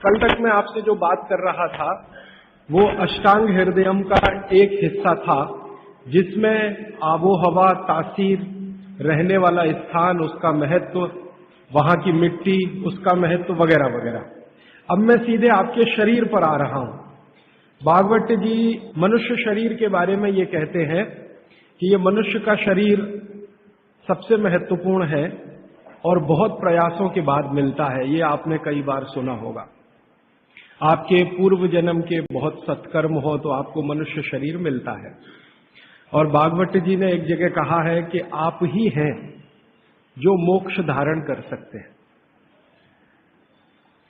कल तक मैं आपसे जो बात कर रहा था वो अष्टांग हृदयम का एक हिस्सा था, जिसमें आबो हवा, तासीर, रहने वाला स्थान, उसका महत्व, वहां की मिट्टी, उसका महत्व वगैरह वगैरह। अब मैं सीधे आपके शरीर पर आ रहा हूं। भागवत जी मनुष्य शरीर के बारे में ये कहते हैं कि ये मनुष्य का शरीर सबसे महत्वपूर्ण है और बहुत प्रयासों के बाद मिलता है। ये आपने कई बार सुना होगा। आपके पूर्व जन्म के बहुत सत्कर्म हो तो आपको मनुष्य शरीर मिलता है। और भागवत जी ने एक जगह कहा है कि आप ही हैं जो मोक्ष धारण कर सकते हैं।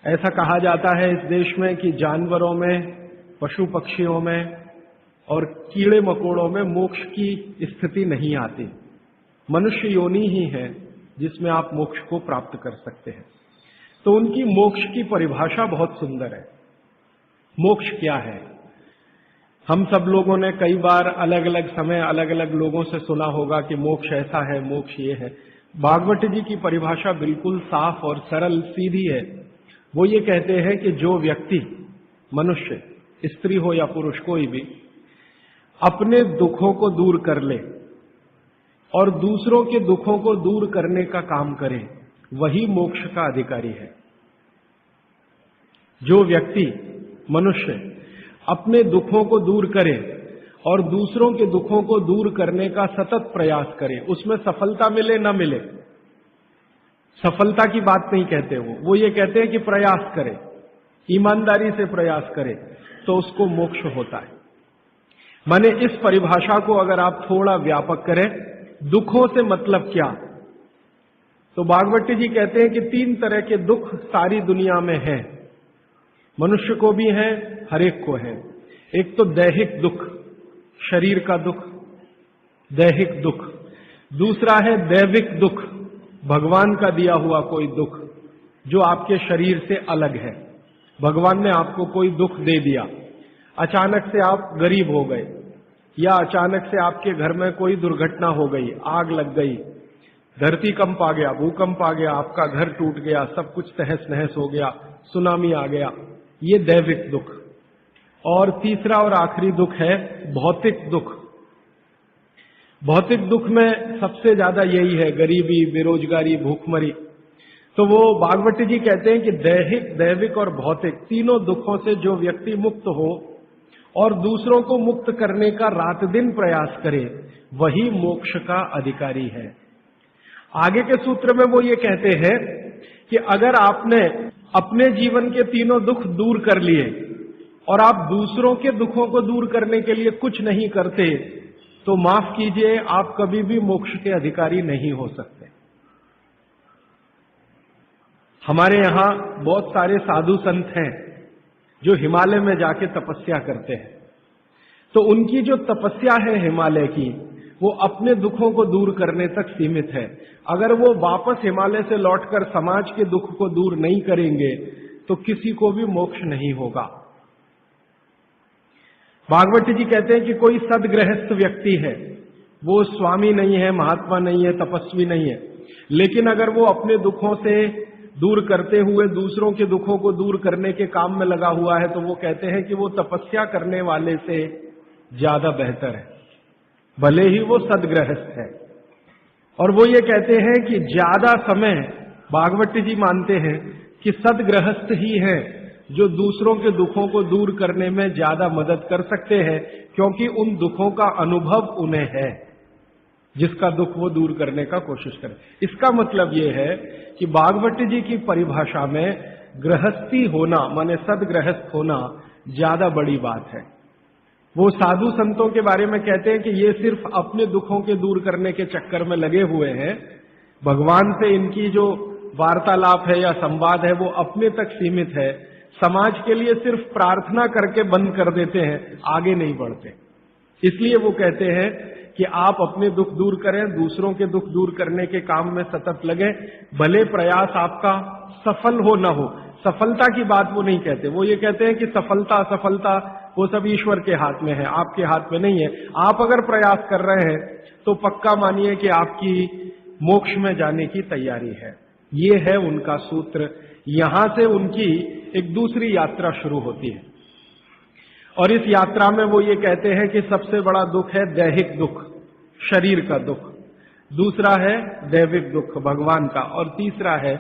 ऐसा कहा जाता है इस देश में कि जानवरों में, पशु पक्षियों में और कीड़े मकोड़ों में मोक्ष की स्थिति नहीं आती। मनुष्य योनि ही है जिसमें आप मोक्ष को प्राप्त कर सकते हैं। तो उनकी मोक्ष की परिभाषा बहुत सुंदर है। मोक्ष क्या है? हम सब लोगों ने कई बार अलग अलग समय अलग अलग लोगों से सुना होगा कि मोक्ष ऐसा है, मोक्ष ये है। भागवत जी की परिभाषा बिल्कुल साफ और सरल सीधी है। वो ये कहते हैं कि जो व्यक्ति, मनुष्य, स्त्री हो या पुरुष, कोई भी, अपने दुखों को दूर कर ले और दूसरों के दुखों को दूर करने का काम करे, वही मोक्ष का अधिकारी है। जो व्यक्ति, मनुष्य, अपने दुखों को दूर करे और दूसरों के दुखों को दूर करने का सतत प्रयास करे, उसमें सफलता मिले न मिले, सफलता की बात नहीं कहते वो ये कहते हैं कि प्रयास करे, ईमानदारी से प्रयास करे, तो उसको मोक्ष होता है। माने इस परिभाषा को अगर आप थोड़ा व्यापक करें, दुखों से मतलब क्या, तो भागवत जी कहते हैं कि 3 तरह के दुख सारी दुनिया में हैं। मनुष्य को भी है, हर एक को है। एक तो दैहिक दुख, शरीर का दुख, दैहिक दुख। दूसरा है दैविक दुख, भगवान का दिया हुआ कोई दुख जो आपके शरीर से अलग है। भगवान ने आपको कोई दुख दे दिया, अचानक से आप गरीब हो गए, या अचानक से आपके घर में कोई दुर्घटना हो गई, आग लग गई, धरती कंप आ गया, भूकंप आ गया, आपका घर टूट गया, सब कुछ तहस नहस हो गया, सुनामी आ गया, ये दैविक दुख। और तीसरा और आखिरी दुख है भौतिक दुख। भौतिक दुख में सबसे ज्यादा यही है, गरीबी, बेरोजगारी, भूखमरी। तो वो भागवत जी कहते हैं कि दैहिक, दैविक और भौतिक तीनों दुखों से जो व्यक्ति मुक्त हो और दूसरों को मुक्त करने का रात दिन प्रयास करे, वही मोक्ष का अधिकारी है। आगे के सूत्र में वो ये कहते हैं कि अगर आपने अपने जीवन के तीनों दुख दूर कर लिए और आप दूसरों के दुखों को दूर करने के लिए कुछ नहीं करते, तो माफ कीजिए, आप कभी भी मोक्ष के अधिकारी नहीं हो सकते। हमारे यहां बहुत सारे साधु संत हैं जो हिमालय में जाके तपस्या करते हैं। तो उनकी जो तपस्या है हिमालय की, वो अपने दुखों को दूर करने तक सीमित है। अगर वो वापस हिमालय से लौटकर समाज के दुख को दूर नहीं करेंगे तो किसी को भी मोक्ष नहीं होगा। भागवत जी कहते हैं कि कोई सदगृहस्थ व्यक्ति है, वो स्वामी नहीं है, महात्मा नहीं है, तपस्वी नहीं है, लेकिन अगर वो अपने दुखों से दूर करते हुए दूसरों के दुखों को दूर करने के काम में लगा हुआ है, तो वो कहते हैं कि वो तपस्या करने वाले से ज्यादा बेहतर है, भले ही वो सदगृहस्थ है। और वो ये कहते हैं कि ज्यादा समय, भागवत जी मानते हैं कि सदगृहस्थ ही है जो दूसरों के दुखों को दूर करने में ज्यादा मदद कर सकते हैं, क्योंकि उन दुखों का अनुभव उन्हें है, जिसका दुख वो दूर करने का कोशिश करें। इसका मतलब ये है कि भागवत जी की परिभाषा में गृहस्थी होना, माने सदगृहस्थ होना, ज्यादा बड़ी बात है। वो साधु संतों के बारे में कहते हैं कि ये सिर्फ अपने दुखों के दूर करने के चक्कर में लगे हुए हैं। भगवान से इनकी जो वार्तालाप है या संवाद है वो अपने तक सीमित है, समाज के लिए सिर्फ प्रार्थना करके बंद कर देते हैं, आगे नहीं बढ़ते। इसलिए वो कहते हैं कि आप अपने दुख दूर करें, दूसरों के दुख दूर करने के काम में सतत लगे, भले प्रयास आपका सफल हो न हो। सफलता की बात वो नहीं कहते, वो ये कहते हैं कि सफलता असफलता वो सब ईश्वर के हाथ में है, आपके हाथ में नहीं है। आप अगर प्रयास कर रहे हैं तो पक्का मानिए कि आपकी मोक्ष में जाने की तैयारी है। ये है उनका सूत्र। यहां से उनकी एक दूसरी यात्रा शुरू होती है। और इस यात्रा में वो ये कहते हैं कि सबसे बड़ा दुख है दैहिक दुख, शरीर का दुख, दूसरा है दैविक दुख भगवान का, और तीसरा है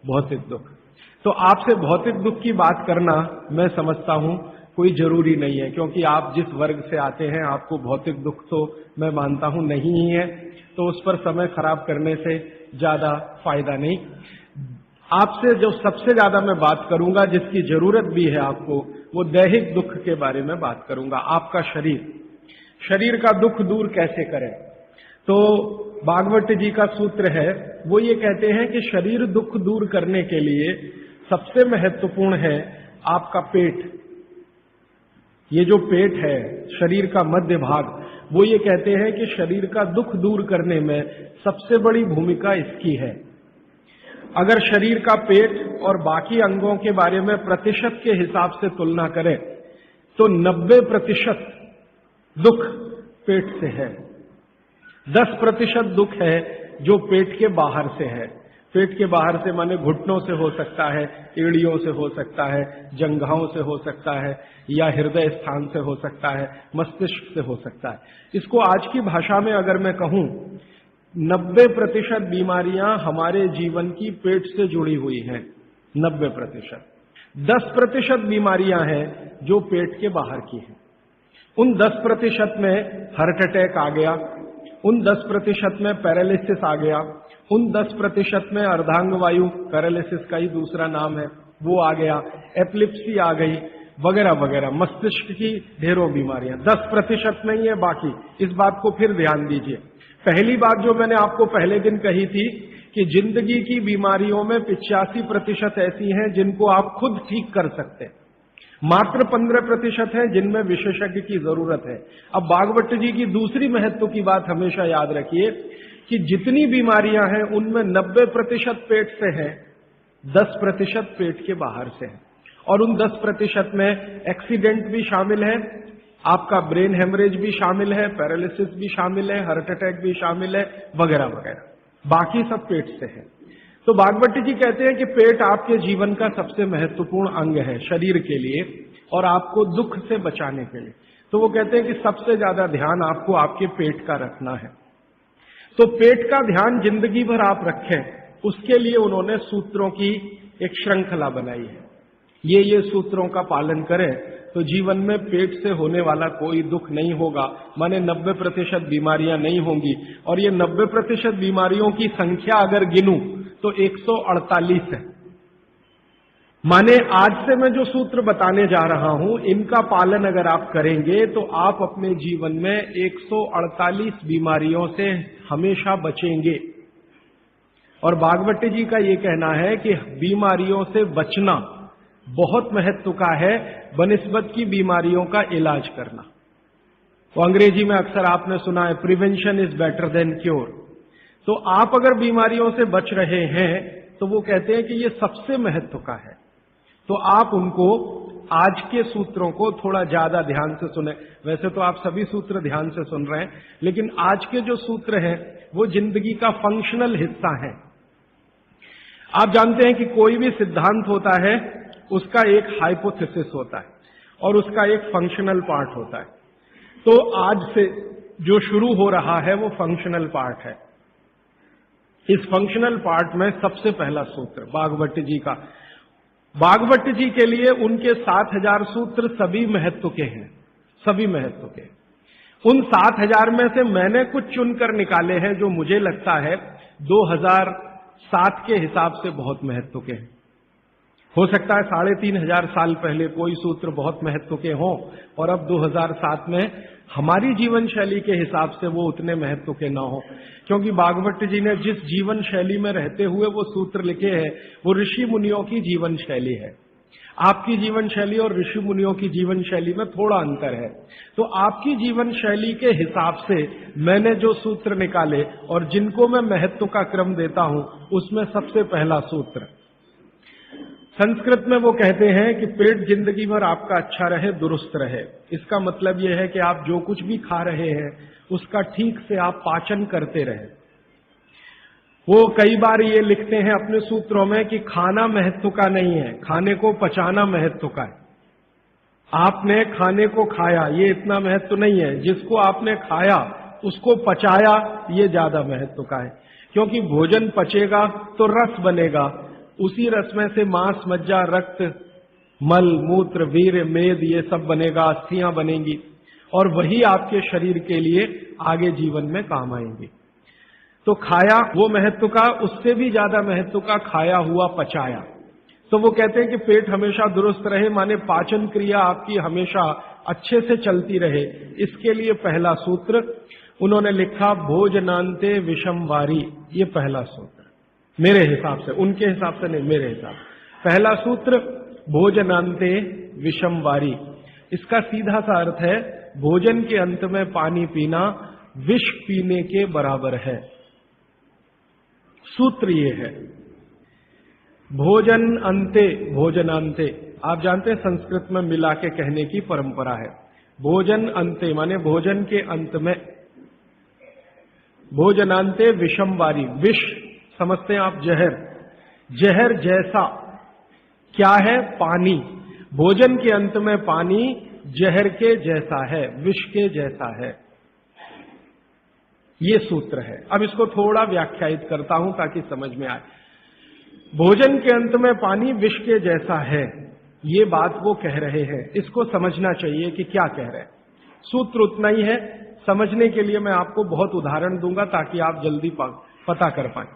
भौतिक दुख। तो आपसे भौतिक दुख की बात करना मैं समझता हूं कोई जरूरी नहीं है, क्योंकि आप जिस वर्ग से आते हैं आपको भौतिक दुख तो मैं मानता हूं नहीं ही है, तो उस पर समय खराब करने से ज्यादा फायदा नहीं। आपसे जो सबसे ज्यादा मैं बात करूंगा, जिसकी जरूरत भी है आपको, वो दैहिक दुख के बारे में बात करूंगा। आपका शरीर का दुख दूर कैसे करें। तो भागवत जी का सूत्र है, वो ये कहते हैं कि शरीर दुख दूर करने के लिए सबसे महत्वपूर्ण है आपका पेट। ये जो पेट है, शरीर का मध्य भाग, वो ये कहते हैं कि शरीर का दुख दूर करने में सबसे बड़ी भूमिका इसकी है। अगर शरीर का पेट और बाकी अंगों के बारे में प्रतिशत के हिसाब से तुलना करें तो 90% दुख पेट से है, 10% दुख है जो पेट के बाहर से है। पेट के बाहर से माने घुटनों से हो सकता है, एड़ियों से हो सकता है, जंघाओं से हो सकता है, या हृदय स्थान से हो सकता है, मस्तिष्क से हो सकता है। इसको आज की भाषा में अगर मैं कहूं, 90% बीमारियां हमारे जीवन की पेट से जुड़ी हुई हैं। 90%। 10% बीमारियां हैं जो पेट के बाहर की हैं। उन 10% में हार्ट अटैक आ गया, उन 10% में पैरालिसिस आ गया, उन 10% में अर्धांगवायु, पैरालिसिस का ही दूसरा नाम है, वो आ गया, एपिलेप्सी आ गई, वगैरह वगैरह, मस्तिष्क की ढेरों बीमारियां। 10% नहीं है बाकी। इस बात को फिर ध्यान दीजिए। पहली बात जो मैंने आपको पहले दिन कही थी कि जिंदगी की बीमारियों में 85% ऐसी हैं जिनको आप खुद ठीक कर सकते हैं, मात्र 15% है जिनमें विशेषज्ञ की जरूरत है। अब भागवत जी की दूसरी महत्व की बात हमेशा याद रखिए कि जितनी बीमारियां हैं उनमें 90% पेट से है, 10% पेट के बाहर से है। और उन 10% में एक्सीडेंट भी शामिल है, आपका ब्रेन हेमरेज भी शामिल है, पैरालिसिस भी शामिल है, हार्ट अटैक भी शामिल है, वगैरह वगैरह। बाकी सब पेट से है। तो भागवत जी कहते हैं कि पेट आपके जीवन का सबसे महत्वपूर्ण अंग है शरीर के लिए और आपको दुख से बचाने के लिए। तो वो कहते हैं कि सबसे ज्यादा ध्यान आपको आपके पेट का रखना है। तो पेट का ध्यान जिंदगी भर आप रखें, उसके लिए उन्होंने सूत्रों की एक श्रृंखला बनाई है। ये सूत्रों का पालन करें तो जीवन में पेट से होने वाला कोई दुख नहीं होगा, माने 90% बीमारियां नहीं होंगी। और ये 90% बीमारियों की संख्या अगर गिनूं तो 148 है। माने आज से मैं जो सूत्र बताने जा रहा हूं, इनका पालन अगर आप करेंगे तो आप अपने जीवन में 148 बीमारियों से हमेशा बचेंगे। और भागवत जी का यह कहना है कि बीमारियों से बचना बहुत महत्व का है बनिस्बत की बीमारियों का इलाज करना। तो अंग्रेजी में अक्सर आपने सुना है prevention is better than cure. तो आप अगर बीमारियों से बच रहे हैं तो वो कहते हैं कि ये सबसे महत्व का है। तो आप उनको आज के सूत्रों को थोड़ा ज्यादा ध्यान से सुने। वैसे तो आप सभी सूत्र ध्यान से सुन रहे हैं, लेकिन आज के जो सूत्र हैं वो जिंदगी का फंक्शनल हिस्सा है। आप जानते हैं कि कोई भी सिद्धांत होता है उसका एक हाइपोथेसिस होता है और उसका एक फंक्शनल पार्ट होता है। तो आज से जो शुरू हो रहा है वो फंक्शनल पार्ट है। इस फंक्शनल पार्ट में सबसे पहला सूत्र भागवत जी का, भागवत जी के लिए उनके 7000 सूत्र सभी महत्व के हैं, सभी महत्व के। उन 7000 में से मैंने कुछ चुनकर निकाले हैं जो मुझे लगता है 2007 के हिसाब से बहुत महत्व के हैं। हो सकता है 3500 साल पहले कोई सूत्र बहुत महत्व के हों और अब 2007 में हमारी जीवन शैली के हिसाब से वो उतने महत्व के ना हो, क्योंकि भागवत जी ने जिस जीवन शैली में रहते हुए वो सूत्र लिखे हैं वो ऋषि मुनियों की जीवन शैली है। आपकी जीवन शैली और ऋषि मुनियों की जीवन शैली में थोड़ा अंतर है। तो आपकी जीवन शैली के हिसाब से मैंने जो सूत्र निकाले और जिनको मैं महत्व का क्रम देता हूं, उसमें सबसे पहला सूत्र, संस्कृत में वो कहते हैं कि पेट जिंदगी भर आपका अच्छा रहे, दुरुस्त रहे। इसका मतलब यह है कि आप जो कुछ भी खा रहे हैं उसका ठीक से आप पाचन करते रहे। वो कई बार ये लिखते हैं अपने सूत्रों में कि खाना महत्व का नहीं है, खाने को पचाना महत्व का है। आपने खाने को खाया, ये इतना महत्व नहीं है। जिसको आपने खाया उसको पचाया, ये ज्यादा महत्व का है। क्योंकि भोजन पचेगा तो रस बनेगा, उसी रस में से मांस, मज्जा, रक्त, मल, मूत्र, वीर्य, मेद, ये सब बनेगा, अस्थियां बनेंगी, और वही आपके शरीर के लिए आगे जीवन में काम आएंगे। तो खाया वो महत्व का, उससे भी ज्यादा महत्व का खाया हुआ पचाया। तो वो कहते हैं कि पेट हमेशा दुरुस्त रहे, माने पाचन क्रिया आपकी हमेशा अच्छे से चलती रहे। इसके लिए पहला सूत्र उन्होंने लिखा भोजनांते विषमवारी। ये पहला सूत्र मेरे हिसाब से, उनके हिसाब से नहीं, मेरे हिसाब से पहला सूत्र भोजनांते विषमवारी। इसका सीधा सा अर्थ है भोजन के अंत में पानी पीना विष पीने के बराबर है। सूत्र ये है भोजन अंते, भोजनांते। आप जानते हैं संस्कृत में मिला के कहने की परंपरा है। भोजन अंते माने भोजन के अंत में, भोजनांते विषमवारी। विष समझते हैं आप, जहर, जहर जैसा क्या है? पानी। भोजन के अंत में पानी जहर के जैसा है, विष के जैसा है। ये सूत्र है। अब इसको थोड़ा व्याख्यायित करता हूं ताकि समझ में आए। भोजन के अंत में पानी विष के जैसा है, ये बात वो कह रहे हैं। इसको समझना चाहिए कि क्या कह रहे हैं। सूत्र उतना ही है, समझने के लिए मैं आपको बहुत उदाहरण दूंगा ताकि आप जल्दी पता कर पाएं।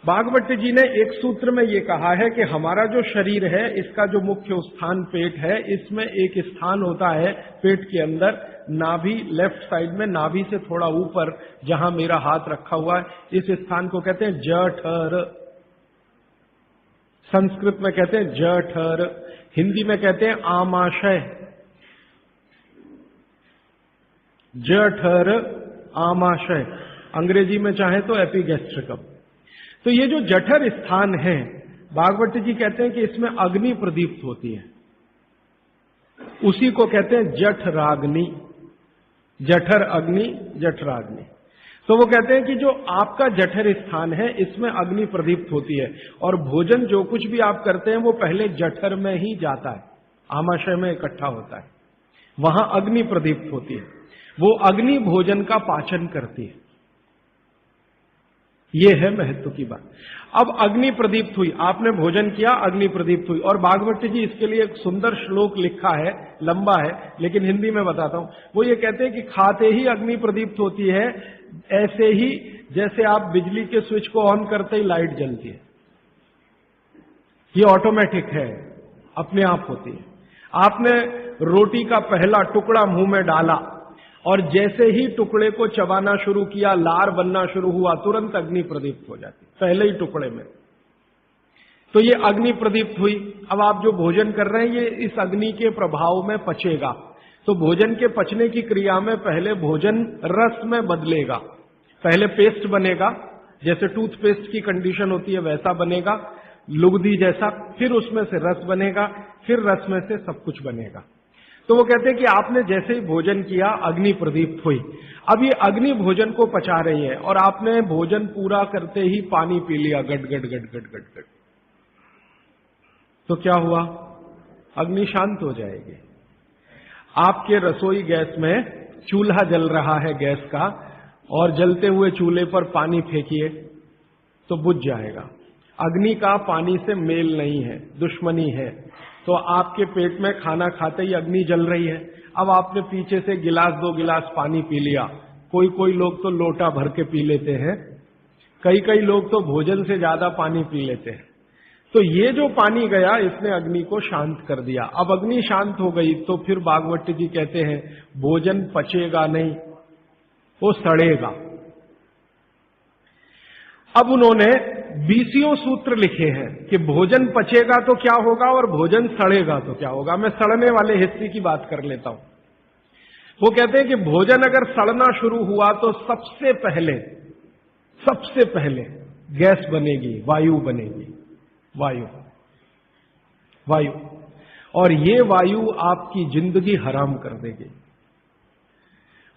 भागवत जी ने एक सूत्र में ये कहा है कि हमारा जो शरीर है, इसका जो मुख्य स्थान पेट है, इसमें एक स्थान होता है पेट के अंदर, नाभि, लेफ्ट साइड में, नाभि से थोड़ा ऊपर जहां मेरा हाथ रखा हुआ है, इस स्थान को कहते हैं जठर। संस्कृत में कहते हैं जठर, हिंदी में कहते हैं आमाशय। जठर, आमाशय, अंग्रेजी में चाहे तो एपिगैस्ट्रिकम। तो ये जो जठर स्थान है, भागवत जी कहते हैं कि इसमें अग्नि प्रदीप्त होती है, उसी को कहते हैं जठराग्नि। जठर अग्नि, जठराग्नि। तो वो कहते हैं कि जो आपका जठर स्थान है, इसमें अग्नि प्रदीप्त होती है, और भोजन जो कुछ भी आप करते हैं वो पहले जठर में ही जाता है, आमाशय में इकट्ठा होता है, वहां अग्नि प्रदीप्त होती है। वो अग्नि भोजन का पाचन करती है। ये है महत्व की बात। अब अग्नि प्रदीप्त हुई, आपने भोजन किया, अग्नि प्रदीप्त हुई। और भागवत जी इसके लिए एक सुंदर श्लोक लिखा है, लंबा है लेकिन हिंदी में बताता हूं। वो ये कहते हैं कि खाते ही अग्नि प्रदीप्त होती है, ऐसे ही जैसे आप बिजली के स्विच को ऑन करते ही लाइट जलती है। ये ऑटोमेटिक है, अपने आप होती है। आपने रोटी का पहला टुकड़ा मुंह में डाला और जैसे ही टुकड़े को चबाना शुरू किया, लार बनना शुरू हुआ, तुरंत अग्नि प्रदीप्त हो जाती, पहले ही टुकड़े में। तो ये अग्नि प्रदीप्त हुई। अब आप जो भोजन कर रहे हैं, ये इस अग्नि के प्रभाव में पचेगा। तो भोजन के पचने की क्रिया में पहले भोजन रस में बदलेगा। पहले पेस्ट बनेगा, जैसे टूथपेस्ट की कंडीशन होती है वैसा बनेगा, लुगदी जैसा। फिर उसमें से रस बनेगा, फिर रस में से सब कुछ बनेगा। तो वो कहते हैं कि आपने जैसे ही भोजन किया, अग्नि प्रदीप्त हुई। अब ये अग्नि भोजन को पचा रही है, और आपने भोजन पूरा करते ही पानी पी लिया, गट गट गट गट गट गट। तो क्या हुआ? अग्नि शांत हो जाएगी। आपके रसोई गैस में चूल्हा जल रहा है गैस का, और जलते हुए चूल्हे पर पानी फेंकिए तो बुझ जाएगा। अग्नि का पानी से मेल नहीं है, दुश्मनी है। तो आपके पेट में खाना खाते ही अग्नि जल रही है। अब आपने पीछे से गिलास 2 गिलास पानी पी लिया। कोई कोई लोग तो लोटा भर के पी लेते हैं, कई कई लोग तो भोजन से ज्यादा पानी पी लेते हैं। तो ये जो पानी गया, इसने अग्नि को शांत कर दिया। अब अग्नि शांत हो गई तो फिर भागवत जी कहते हैं भोजन पचेगा नहीं, वो सड़ेगा। अब उन्होंने 20 सूत्र लिखे हैं कि भोजन पचेगा तो क्या होगा और भोजन सड़ेगा तो क्या होगा। मैं सड़ने वाले हिस्से की बात कर लेता हूं। वो कहते हैं कि भोजन अगर सड़ना शुरू हुआ तो सबसे पहले गैस बनेगी, वायु बनेगी, वायु। और ये वायु आपकी जिंदगी हराम कर देगी।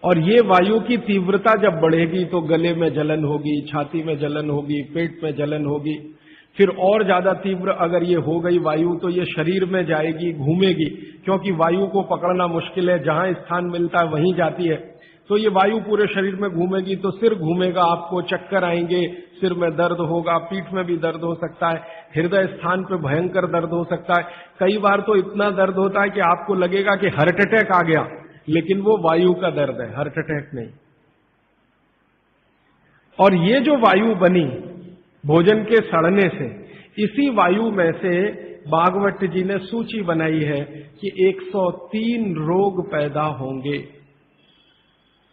और ये वायु की तीव्रता जब बढ़ेगी तो गले में जलन होगी, छाती में जलन होगी, पेट में जलन होगी। फिर और ज्यादा तीव्र अगर ये हो गई वायु तो ये शरीर में जाएगी, घूमेगी, क्योंकि वायु को पकड़ना मुश्किल है, जहां स्थान मिलता है वहीं जाती है। तो ये वायु पूरे शरीर में घूमेगी तो सिर घूमेगा, आपको चक्कर आएंगे, सिर में दर्द होगा, पीठ में भी दर्द हो सकता है, हृदय स्थान पे भयंकर दर्द हो सकता है। कई बार तो इतना दर्द होता है कि आपको लगेगा कि हार्ट अटैक आ गया, लेकिन वो वायु का दर्द है, हार्ट अटैक नहीं। और ये जो वायु बनी भोजन के सड़ने से, इसी वायु में से भागवत जी ने सूची बनाई है कि 103 रोग पैदा होंगे।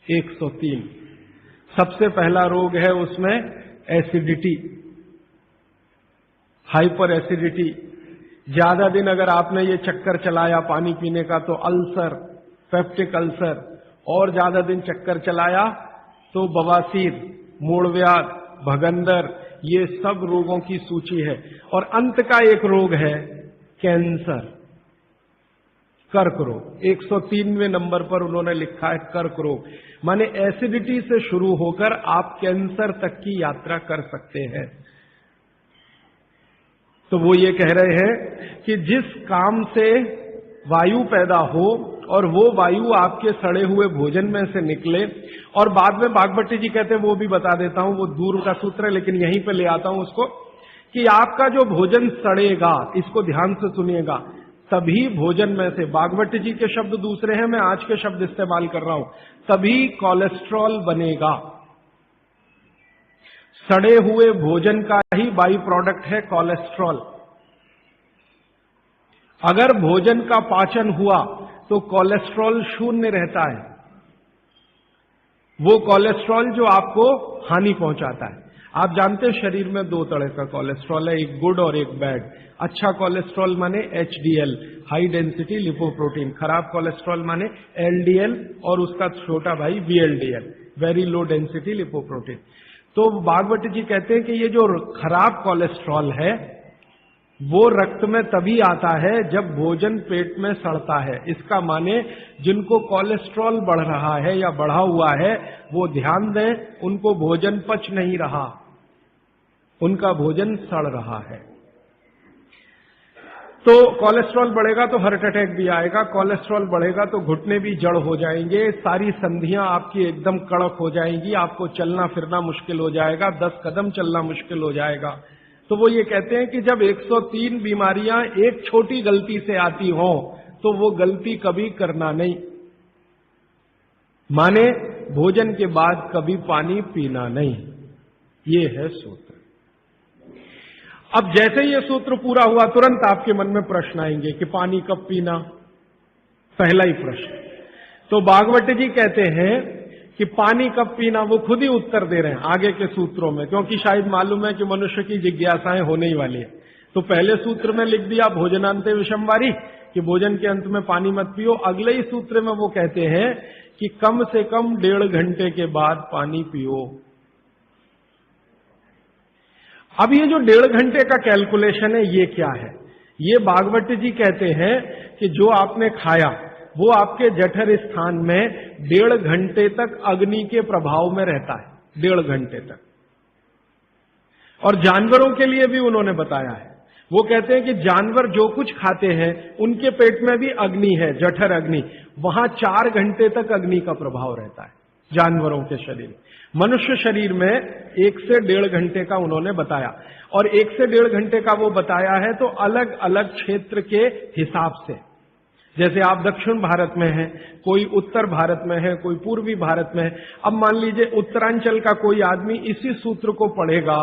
103। सबसे पहला रोग है उसमें एसिडिटी, हाइपर एसिडिटी। ज्यादा दिन अगर आपने ये चक्कर चलाया पानी पीने का तो अल्सर, पेप्टिक अल्सर, और ज्यादा दिन चक्कर चलाया तो बवासीर, मूढ़व्याध, भगंदर, ये सब रोगों की सूची है। और अंत का एक रोग है कैंसर, कर्क रोग। 103वें नंबर पर उन्होंने लिखा है कर्क रोग, माने एसिडिटी से शुरू होकर आप कैंसर तक की यात्रा कर सकते हैं। तो वो ये कह रहे हैं कि जिस काम से वायु पैदा हो और वो वायु आपके सड़े हुए भोजन में से निकले, और बाद में भागवती जी कहते हैं, वो भी बता देता हूं, वो दूर का सूत्र है लेकिन यहीं पे ले आता हूं उसको, कि आपका जो भोजन सड़ेगा, इसको ध्यान से सुनिएगा, तभी भोजन में से, भागवती जी के शब्द दूसरे हैं, मैं आज के शब्द इस्तेमाल कर रहा हूं, तभी कोलेस्ट्रॉल बनेगा। सड़े हुए भोजन का ही बाई प्रोडक्ट है कोलेस्ट्रॉल। अगर भोजन का पाचन हुआ तो कोलेस्ट्रॉल शून्य रहता है, वो कोलेस्ट्रॉल जो आपको हानि पहुंचाता है। आप जानते हैं शरीर में दो तरह का कोलेस्ट्रॉल है, एक गुड और एक बैड। अच्छा कोलेस्ट्रॉल माने एचडीएल, हाई डेंसिटी लिपोप्रोटीन। खराब कोलेस्ट्रॉल माने एलडीएल और उसका छोटा भाई VLDL, very low density lipoprotein. तो भागवत जी कहते हैं कि ये जो खराब कोलेस्ट्रॉल है वो रक्त में तभी आता है जब भोजन पेट में सड़ता है। इसका माने जिनको कोलेस्ट्रॉल बढ़ रहा है या बढ़ा हुआ है वो ध्यान दें, उनको भोजन पच नहीं रहा, उनका भोजन सड़ रहा है। तो कोलेस्ट्रॉल बढ़ेगा तो हार्ट अटैक भी आएगा, कोलेस्ट्रॉल बढ़ेगा तो घुटने भी जड़ हो जाएंगे, सारी संधियां आपकी एकदम कड़क हो जाएंगी, आपको चलना फिरना मुश्किल हो जाएगा, 10 कदम चलना मुश्किल हो जाएगा। तो वो ये कहते हैं कि जब 103 बीमारियां एक छोटी गलती से आती हों तो वो गलती कभी करना नहीं। माने भोजन के बाद कभी पानी पीना नहीं, ये है सूत्र। अब जैसे ये सूत्र पूरा हुआ तुरंत आपके मन में प्रश्न आएंगे कि पानी कब पीना, पहला ही प्रश्न। तो भागवत जी कहते हैं कि पानी कब पीना वो खुद ही उत्तर दे रहे हैं आगे के सूत्रों में, क्योंकि शायद मालूम है कि मनुष्य की जिज्ञासाएं होने ही वाली है। तो पहले सूत्र में लिख दिया भोजनांते विषमवारी, कि भोजन के अंत में पानी मत पियो। अगले ही सूत्र में वो कहते हैं कि कम से कम 1.5 घंटे के बाद पानी पियो। अब ये जो 1.5 घंटे का कैलकुलेशन है ये क्या है? ये भागवत जी कहते हैं कि जो आपने खाया वो आपके जठर स्थान में 1.5 घंटे तक अग्नि के प्रभाव में रहता है, 1.5 घंटे तक। और जानवरों के लिए भी उन्होंने बताया है, वो कहते हैं कि जानवर जो कुछ खाते हैं उनके पेट में भी अग्नि है, जठर अग्नि, वहां 4 घंटे तक अग्नि का प्रभाव रहता है जानवरों के शरीर। मनुष्य शरीर में 1 से 1.5 घंटे का उन्होंने बताया, और 1 से 1.5 घंटे का वो बताया है तो अलग अलग क्षेत्र के हिसाब से। जैसे आप दक्षिण भारत में हैं, कोई उत्तर भारत में है, कोई पूर्वी भारत में है। अब मान लीजिए उत्तरांचल का कोई आदमी इसी सूत्र को पढ़ेगा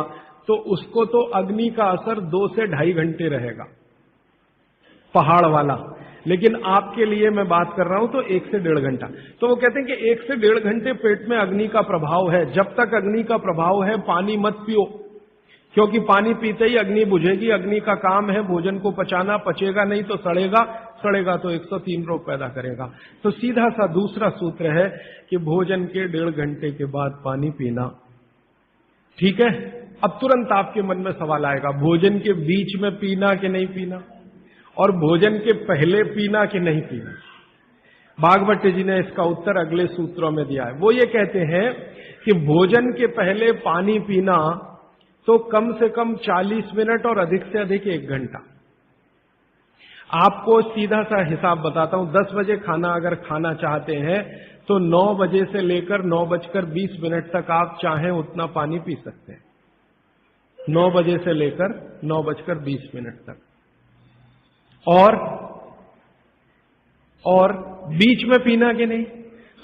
तो उसको तो अग्नि का असर 2 से 2.5 घंटे रहेगा, पहाड़ वाला। लेकिन आपके लिए मैं बात कर रहा हूं तो 1 से 1.5 घंटा। तो वो कहते हैं कि 1 से 1.5 घंटे पेट में अग्नि का प्रभाव है। जब तक अग्नि का प्रभाव है पानी मत पियो, क्योंकि पानी पीते ही अग्नि बुझेगी। अग्नि का काम है भोजन को पचाना, पचेगा नहीं तो सड़ेगा, सड़ेगा तो 103 रोग पैदा करेगा। तो सीधा सा दूसरा सूत्र है कि भोजन के 1.5 घंटे के बाद पानी पीना। ठीक है, अब तुरंत आपके मन में सवाल आएगा, भोजन के बीच में पीना कि नहीं पीना, और भोजन के पहले पीना कि नहीं पीना। भागवत जी ने इसका उत्तर अगले सूत्रों में दिया है। वो ये कहते हैं कि भोजन के पहले पानी पीना तो कम से कम 40 मिनट और अधिक से अधिक 1 घंटा। आपको सीधा सा हिसाब बताता हूं, 10 बजे खाना अगर खाना चाहते हैं तो 9 बजे से लेकर 9:20 तक आप चाहें उतना पानी पी सकते हैं। 9 बजे से लेकर 9:20 तक। और बीच में पीना कि नहीं,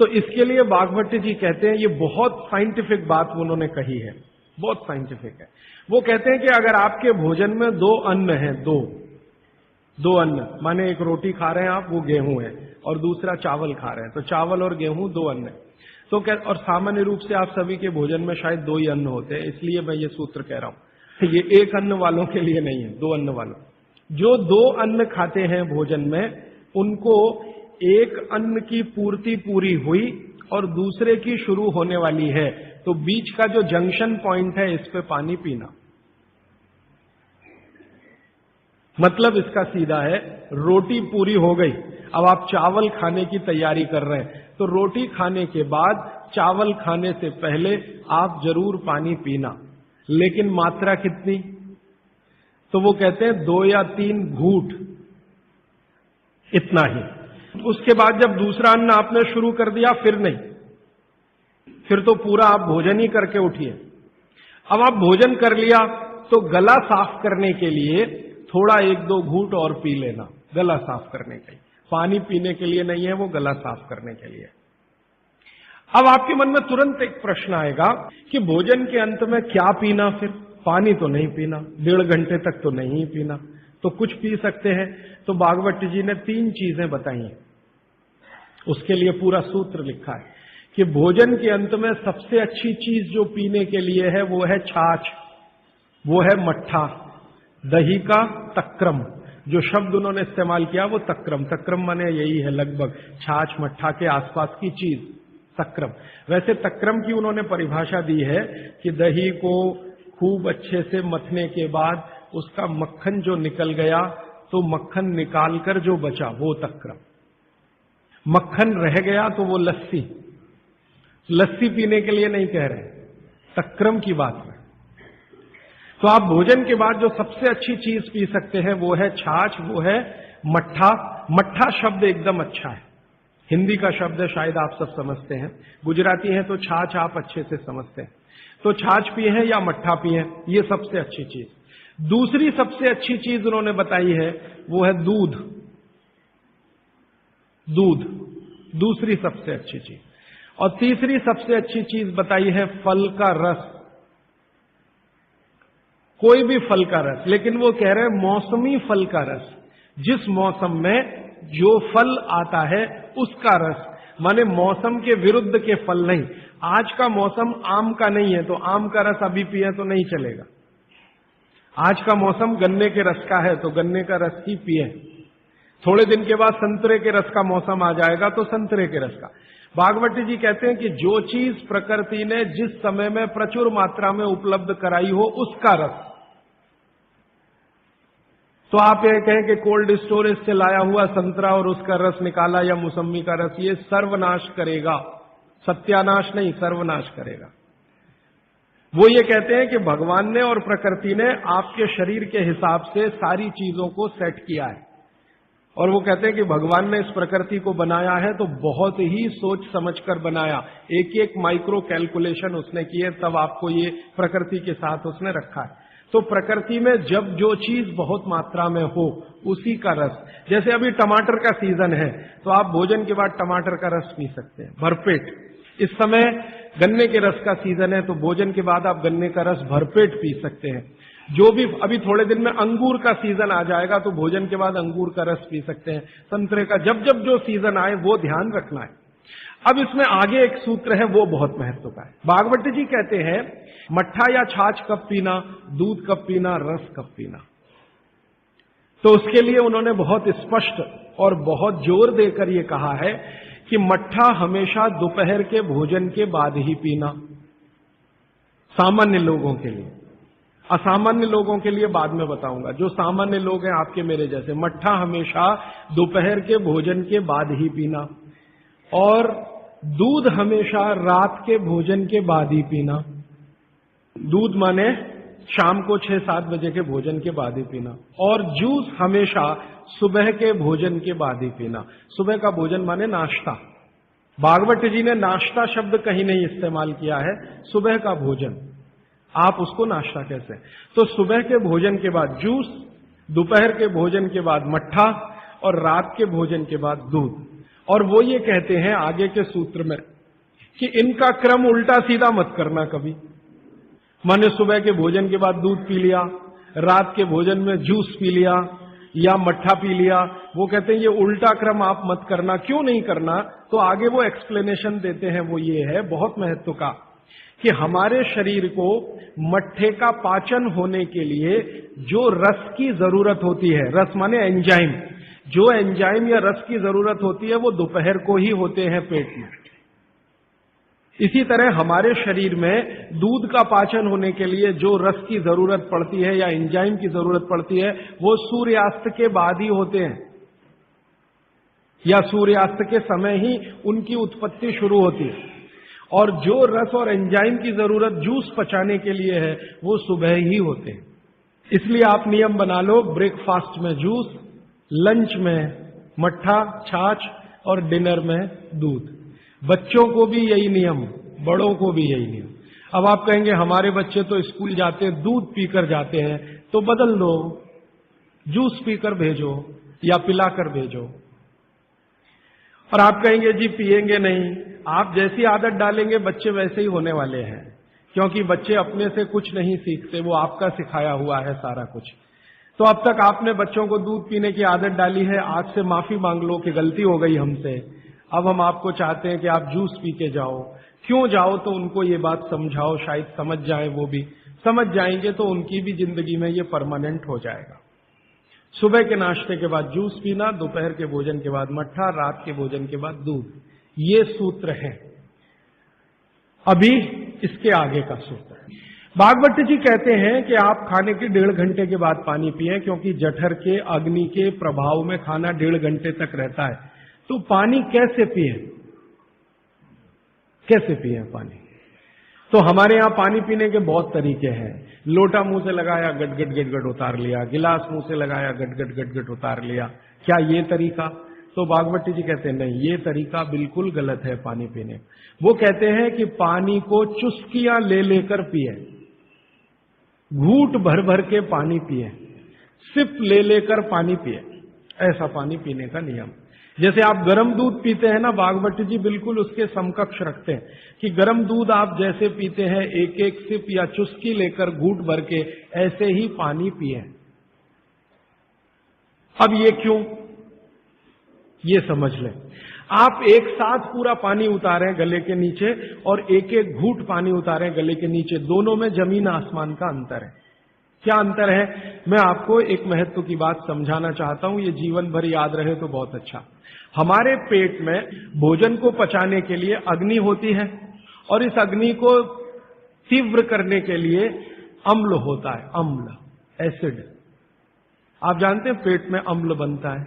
तो इसके लिए भागवत जी कहते हैं, ये बहुत साइंटिफिक बात उन्होंने कही है, बहुत साइंटिफिक है। वो कहते हैं कि अगर आपके भोजन में 2 अन्न हैं, दो अन्न माने एक रोटी खा रहे हैं आप, वो गेहूं है, और दूसरा चावल खा रहे हैं, तो चावल और गेहूं 2 अन्न है। तो और सामान्य रूप से आप सभी के भोजन में शायद 2 ही अन्न होते हैं, इसलिए मैं ये सूत्र कह रहा हूं। ये 1 अन्न वालों के लिए नहीं है, 2 अन्न वालों। जो 2 अन्न खाते हैं भोजन में, उनको एक अन्न की पूर्ति पूरी हुई और दूसरे की शुरू होने वाली है, तो बीच का जो जंक्शन पॉइंट है, इस पे पानी पीना। मतलब इसका सीधा है, रोटी पूरी हो गई, अब आप चावल खाने की तैयारी कर रहे हैं, तो रोटी खाने के बाद चावल खाने से पहले आप जरूर पानी पीना, लेकिन मात्रा कितनी? तो वो कहते हैं 2 या 3 घूंट, इतना ही। उसके बाद जब दूसरा अन्न आपने शुरू कर दिया, फिर नहीं, फिर तो पूरा आप भोजन ही करके उठिए। अब आप भोजन कर लिया तो गला साफ करने के लिए थोड़ा 1-2 घूंट और पी लेना, गला साफ करने के लिए। पानी पीने के लिए नहीं है, वो गला साफ करने के लिए। अब आपके मन में तुरंत एक प्रश्न आएगा कि भोजन के अंत में क्या पीना? फिर पानी तो नहीं पीना, 1.5 घंटे तक तो नहीं पीना, तो कुछ पी सकते हैं। तो भागवत जी ने 3 चीजें बताई हैं, उसके लिए पूरा सूत्र लिखा है कि भोजन के अंत में सबसे अच्छी चीज जो पीने के लिए है वो है छाछ, वो है मट्ठा, दही का तक्रम। जो शब्द उन्होंने इस्तेमाल किया वो तक्रम, तक्रम माने यही है लगभग छाछ मट्ठा के आसपास की चीज, तक्रम। वैसे तक्रम की उन्होंने परिभाषा दी है कि दही को खूब अच्छे से मथने के बाद उसका मक्खन जो निकल गया, तो मक्खन निकालकर जो बचा वो तक्रम। मक्खन रह गया तो वो लस्सी, लस्सी पीने के लिए नहीं कह रहे, तक्रम की बात है। तो आप भोजन के बाद जो सबसे अच्छी चीज पी सकते हैं वो है छाछ, वो है मट्ठा। मट्ठा शब्द एकदम अच्छा है, हिंदी का शब्द है, शायद आप सब समझते हैं। गुजराती है तो छाछ आप अच्छे से समझते हैं। तो छाछ पिए या मट्ठा पिए, ये सबसे अच्छी चीज। दूसरी सबसे अच्छी चीज उन्होंने बताई है वो है दूध, दूध दूसरी सबसे अच्छी चीज। और तीसरी सबसे अच्छी चीज बताई है फल का रस, कोई भी फल का रस, लेकिन वो कह रहे हैं मौसमी फल का रस। जिस मौसम में जो फल आता है उसका रस, माने मौसम के विरुद्ध के फल नहीं। आज का मौसम आम का नहीं है तो आम का रस अभी पिए तो नहीं चलेगा। आज का मौसम गन्ने के रस का है तो गन्ने का रस ही पिए। थोड़े दिन के बाद संतरे के रस का मौसम आ जाएगा तो संतरे के रस का। भागवत जी कहते हैं कि जो चीज प्रकृति ने जिस समय में प्रचुर मात्रा में उपलब्ध कराई हो उसका रस। तो आप ये कहें कि कोल्ड स्टोरेज से लाया हुआ संतरा और उसका रस निकाला या मौसम्मी का रस, ये सर्वनाश करेगा, सत्यानाश नहीं, सर्वनाश करेगा। वो ये कहते हैं कि भगवान ने और प्रकृति ने आपके शरीर के हिसाब से सारी चीजों को सेट किया है, और वो कहते हैं कि भगवान ने इस प्रकृति को बनाया है तो बहुत ही सोच समझकर बनाया, एक एक माइक्रो कैलकुलेशन उसने किए, तब आपको ये प्रकृति के साथ उसने रखा है। तो प्रकृति में जब जो चीज बहुत मात्रा में हो उसी का रस, जैसे अभी टमाटर का सीजन है तो आप भोजन के बाद टमाटर का रस पी सकते हैं भरपेट। इस समय गन्ने के रस का सीजन है तो भोजन के बाद आप गन्ने का रस भरपेट पी सकते हैं। जो भी अभी थोड़े दिन में अंगूर का सीजन आ जाएगा तो भोजन के बाद अंगूर का रस पी सकते हैं, संतरे का, जब जब जो सीजन आए वो ध्यान रखना है। अब इसमें आगे एक सूत्र है वो बहुत महत्व का है। भागवत जी कहते हैं मट्ठा या छाछ कब पीना, दूध कब पीना, रस कब पीना। तो उसके लिए उन्होंने बहुत स्पष्ट और बहुत जोर देकर ये कहा है कि मट्ठा हमेशा दोपहर के भोजन के बाद ही पीना, सामान्य लोगों के लिए। असामान्य लोगों के लिए बाद में बताऊंगा, जो सामान्य लोग हैं आपके मेरे जैसे, मट्ठा हमेशा दोपहर के भोजन के बाद ही पीना। और दूध हमेशा रात के भोजन के बाद ही पीना। दूध माने शाम को 6-7 बजे के भोजन के बाद ही पीना। और जूस हमेशा सुबह के भोजन के बाद ही पीना। सुबह का भोजन माने नाश्ता। भागवत जी ने नाश्ता शब्द कहीं नहीं इस्तेमाल किया है, सुबह का भोजन। आप उसको नाश्ता कहते हैं। तो सुबह के भोजन के बाद जूस, दोपहर के भोजन के बाद मट्ठा और रात के भोजन के बाद दूध। और वो ये कहते हैं आगे के सूत्र में कि इनका क्रम उल्टा सीधा मत करना कभी। माने सुबह के भोजन के बाद दूध पी लिया, रात के भोजन में जूस पी लिया या मट्ठा पी लिया। वो कहते हैं ये उल्टा क्रम आप मत करना। क्यों नहीं करना? तो आगे वो एक्सप्लेनेशन देते हैं, वो ये है बहुत महत्व का, कि हमारे शरीर को मट्ठे का पाचन होने के लिए जो रस की जरूरत होती है, रस माने एंजाइम, जो एंजाइम या रस की जरूरत होती है वो दोपहर को ही होते हैं पेट में। इसी तरह हमारे शरीर में दूध का पाचन होने के लिए जो रस की जरूरत पड़ती है या एंजाइम की जरूरत पड़ती है वो सूर्यास्त के बाद ही होते हैं, या सूर्यास्त के समय ही उनकी उत्पत्ति शुरू होती है। और जो रस और एंजाइम की जरूरत जूस पचाने के लिए है वो सुबह ही होते हैं। इसलिए आप नियम बना लो, ब्रेकफास्ट में जूस, लंच में मट्ठा छाछ और डिनर में दूध। बच्चों को भी यही नियम, बड़ों को भी यही नियम। अब आप कहेंगे हमारे बच्चे तो स्कूल जाते हैं दूध पीकर जाते हैं, तो बदल दो, जूस पीकर भेजो या पिलाकर भेजो। और आप कहेंगे जी पिएंगे नहीं। आप जैसी आदत डालेंगे बच्चे वैसे ही होने वाले हैं, क्योंकि बच्चे अपने से कुछ नहीं सीखते, वो आपका सिखाया हुआ है सारा कुछ। तो अब तक आपने बच्चों को दूध पीने की आदत डाली है, आज से माफी मांग लो कि गलती हो गई हमसे। अब हम आपको चाहते हैं कि आप जूस पी के जाओ। क्यों जाओ? तो उनको ये बात समझाओ, शायद समझ जाए, वो भी समझ जाएंगे तो उनकी भी जिंदगी में ये परमानेंट हो जाएगा। सुबह के नाश्ते के बाद जूस पीना, दोपहर के भोजन के बाद मट्ठा, रात के भोजन के बाद दूध। ये सूत्र है। अभी इसके आगे का सूत्र है। भागवत जी कहते हैं कि आप खाने के 1.5 घंटे के बाद पानी पिएं, क्योंकि जठर के अग्नि के प्रभाव में खाना 1.5 घंटे तक रहता है। तो पानी कैसे पिए? कैसे पिए पानी? तो हमारे यहां पानी पीने के बहुत तरीके हैं। लोटा मुंह से लगाया, गट गट गट गट उतार लिया। गिलास मुंह से लगाया, गट गट गट गट उतार लिया। क्या ये तरीका? तो भागवत जी कहते हैं नहीं, ये तरीका बिल्कुल गलत है पानी पीने। वो कहते हैं कि पानी को चुस्कियां ले लेकर पिए, घूंट भर भर के पानी पिए, सिप ले लेकर पानी पिए। ऐसा पानी पीने का नियम। जैसे आप गर्म दूध पीते हैं ना, भागवत जी बिल्कुल उसके समकक्ष रखते हैं कि गर्म दूध आप जैसे पीते हैं एक एक सिप या चुस्की लेकर घूंट भर के, ऐसे ही पानी पिए। अब ये क्यों? ये समझ लें। आप एक साथ पूरा पानी उतारें गले के नीचे और एक एक घूंट पानी उतारें गले के नीचे, दोनों में जमीन आसमान का अंतर है। क्या अंतर है? मैं आपको एक महत्व की बात समझाना चाहता हूं, ये जीवन भर याद रहे तो बहुत अच्छा। हमारे पेट में भोजन को पचाने के लिए अग्नि होती है और इस अग्नि को तीव्र करने के लिए अम्ल होता है, अम्ल, एसिड। आप जानते हैं पेट में अम्ल बनता है,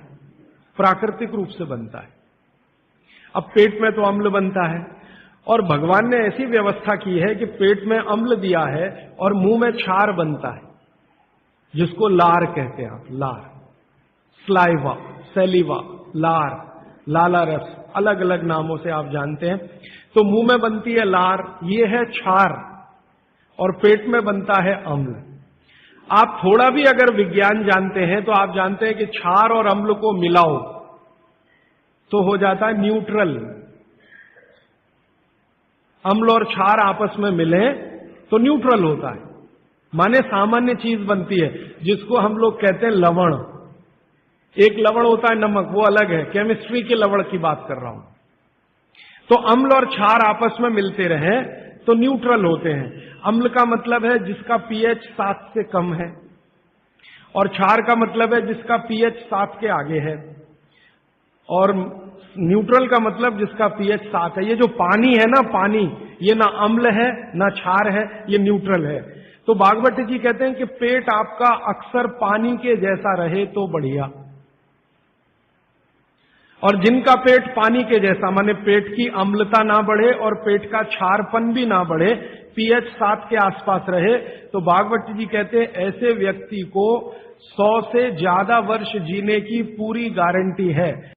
प्राकृतिक रूप से बनता है। अब पेट में तो अम्ल बनता है और भगवान ने ऐसी व्यवस्था की है कि पेट में अम्ल दिया है और मुंह में क्षार बनता है, जिसको लार कहते हैं आप, लार, स्लाइवा, सैलिवा, लार, लाला रस, अलग अलग नामों से आप जानते हैं। तो मुंह में बनती है लार, ये है क्षार, और पेट में बनता है अम्ल। आप थोड़ा भी अगर विज्ञान जानते हैं तो आप जानते हैं कि क्षार और अम्ल को मिलाओ तो हो जाता है न्यूट्रल। अम्ल और क्षार आपस में मिले तो न्यूट्रल होता है, माने सामान्य चीज बनती है, जिसको हम लोग कहते हैं लवण। एक लवण होता है नमक, वो अलग है, केमिस्ट्री के लवण की बात कर रहा हूं। तो अम्ल और क्षार आपस में मिलते रहे तो न्यूट्रल होते हैं। अम्ल का मतलब है जिसका पीएच 7 से कम है, और क्षार का मतलब है जिसका पीएच 7 के आगे है, और न्यूट्रल का मतलब जिसका पीएच 7 है। ये जो पानी है ना, पानी, ये ना अम्ल है ना क्षार है, ये न्यूट्रल है। तो भागवत जी कहते हैं कि पेट आपका अक्सर पानी के जैसा रहे तो बढ़िया। और जिनका पेट पानी के जैसा, माने पेट की अम्लता ना बढ़े और पेट का क्षारपन भी ना बढ़े, pH 7 के आसपास रहे, तो भागवत जी कहते हैं ऐसे व्यक्ति को 100 से ज्यादा वर्ष जीने की पूरी गारंटी है।